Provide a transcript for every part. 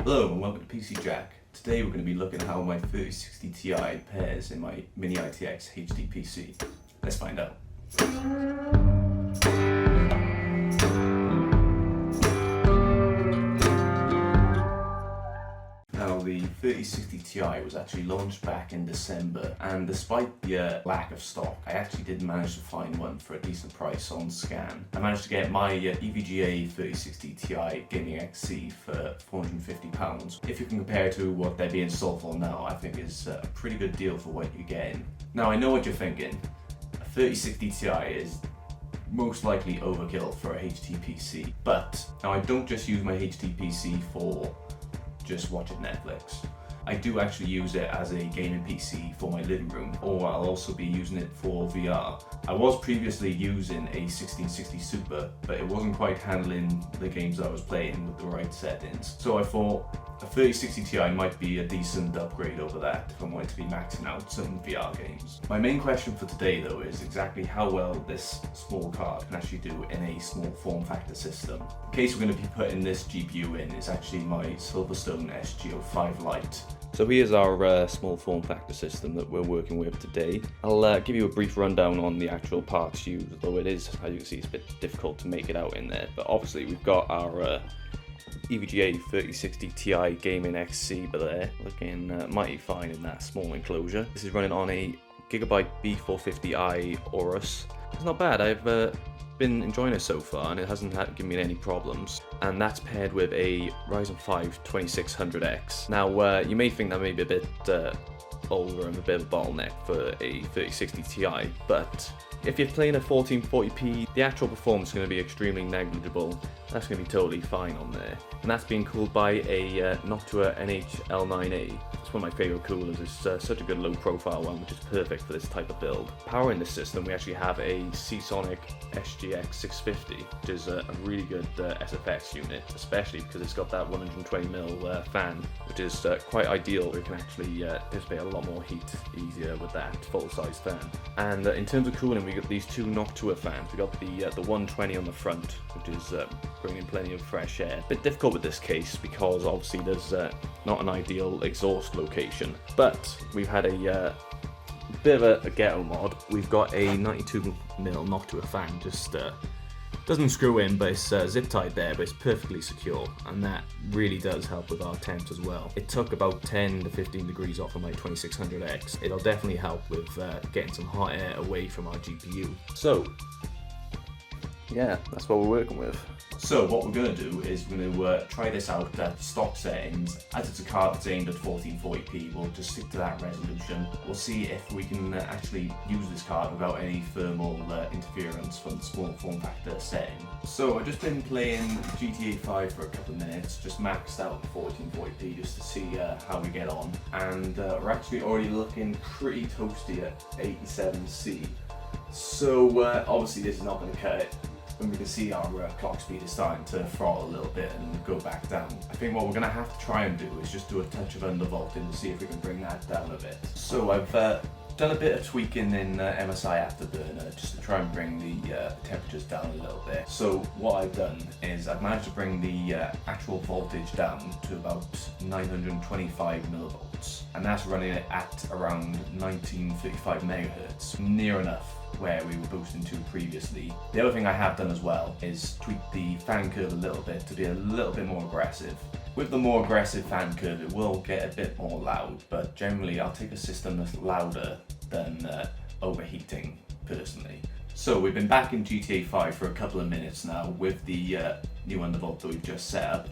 Hello and welcome to PC Jack. Today we're going to be looking at how my 3060 Ti pairs in my Mini ITX HD PC. Let's find out. Now the 3060 Ti was actually launched back in December, and despite the lack of stock, I actually did manage to find one for a decent price on scan. I managed to get my EVGA 3060 Ti Gaming XC for £450. If you can compare to what they're being sold for now, I think is a pretty good deal for what you're getting. Now I know what you're thinking, a 3060 Ti is most likely overkill for a HD PC, but now I don't just use my HD PC for just watching Netflix. I do actually use it as a gaming PC for my living room, or I'll also be using it for VR. I was previously using a 1660 Super, but it wasn't quite handling the games that I was playing with the right settings. So I thought a 3060 Ti might be a decent upgrade over that if I wanted to be maxing out some VR games. My main question for today though is exactly how well this small card can actually do in a small form factor system. The case we're going to be putting this GPU in is actually my Silverstone SG05-Lite. So here's our small form factor system that we're working with today. I'll give you a brief rundown on the actual parts used, though it is, as you can see, it's a bit difficult to make it out in there. But obviously we've got our EVGA 3060 Ti Gaming XC there, looking mighty fine in that small enclosure. This is running on a Gigabyte B450i Aorus. It's not bad, I've been enjoying it so far and it hasn't given me any problems. And that's paired with a Ryzen 5 2600X. Now you may think that may be a bit older and a bit of a bottleneck for a 3060 Ti, but if you're playing at 1440p, the actual performance is going to be extremely negligible. That's going to be totally fine on there. And that's being cooled by a Noctua NH-L9a. It's one of my favourite coolers. It's such a good low profile one, which is perfect for this type of build. Powering this system, we actually have a Seasonic SG05-Lite, which is a really good SFX unit, especially because it's got that 120mm fan, which is quite ideal. We can actually dissipate a lot more heat easier with that full-size fan. And in terms of cooling, we got these two Noctua fans. We got the 120 on the front, which is bringing plenty of fresh air. A bit difficult with this case because obviously there's not an ideal exhaust location, but we've had a bit of a ghetto mod. We've got a 92mm Noctua fan, just doesn't screw in, but it's zip tied there, but it's perfectly secure, and that really does help with our temps as well. It took about 10 to 15 degrees off of my 2600X. It'll definitely help with getting some hot air away from our GPU. So yeah, that's what we're working with. So what we're going to do is we're going to try this out at stock settings. As it's a card that's aimed at 1440p, we'll just stick to that resolution. We'll see if we can actually use this card without any thermal interference from the small form factor setting. So I've just been playing GTA 5 for a couple of minutes, just maxed out 1440p just to see how we get on. And we're actually already looking pretty toasty at 87C. So obviously this is not going to cut it. And we can see our clock speed is starting to throttle a little bit and go back down. I think what we're going to have to try and do is just do a touch of undervolting to see if we can bring that down a bit. So I've done a bit of tweaking in MSI Afterburner just to try and bring the temperatures down a little bit. So what I've done is I've managed to bring the actual voltage down to about 925 millivolts, and that's running it at around 1935 megahertz, near enough where we were boosting to previously. The other thing I have done as well is tweak the fan curve a little bit to be a little bit more aggressive. With the more aggressive fan curve, it will get a bit more loud, but generally I'll take a system that's louder than overheating personally. So we've been back in GTA 5 for a couple of minutes now with the new undervolt that we've just set up,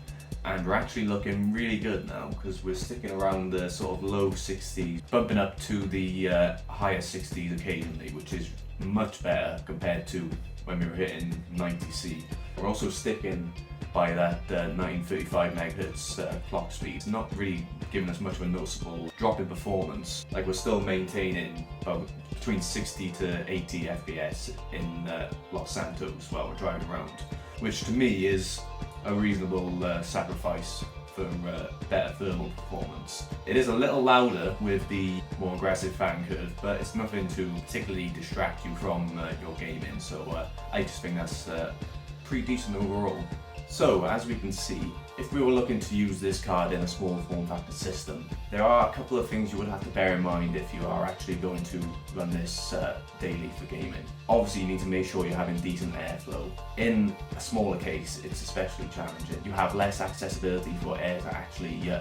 and we're actually looking really good now because we're sticking around the sort of low 60s, bumping up to the higher 60s occasionally, which is much better compared to when we were hitting 90C. We're also sticking by that 1935 megahertz clock speed. It's not really giving us much of a noticeable drop in performance. Like, we're still maintaining about between 60 to 80 FPS in Los Santos while we're driving around, which to me is a reasonable sacrifice for better thermal performance. It is a little louder with the more aggressive fan curve, but it's nothing to particularly distract you from your gaming, so I just think that's pretty decent overall. So as we can see, If we were looking to use this card in a small form factor system, there are a couple of things you would have to bear in mind if you are actually going to run this daily for gaming. Obviously, you need to make sure you're having decent airflow. In a smaller case, it's especially challenging. You have less accessibility for air to actually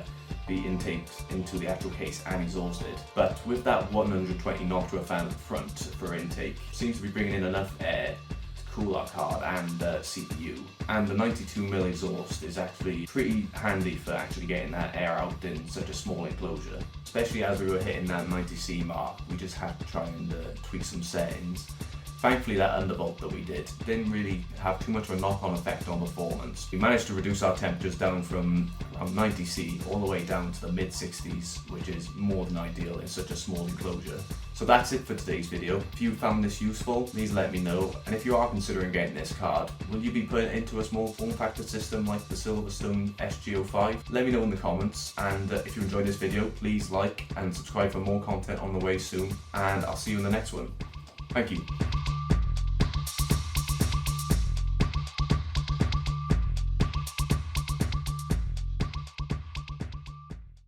be intaked into the actual case and exhausted. But with that 120 Noctua fan at the front for intake, seems to be bringing in enough air to cool our card and CPU. And the 92mm exhaust is actually pretty handy for actually getting that air out in such a small enclosure. Especially as we were hitting that 90C mark, we just had to try and tweak some settings. Thankfully, that undervolt that we did didn't really have too much of a knock-on effect on performance. We managed to reduce our temperatures down from around 90C all the way down to the mid-60s, which is more than ideal in such a small enclosure. So that's it for today's video. If you found this useful, please let me know. And if you are considering getting this card, will you be putting it into a small form factor system like the Silverstone SG05? Let me know in the comments. And if you enjoyed this video, please like and subscribe for more content on the way soon. And I'll see you in the next one. Thank you.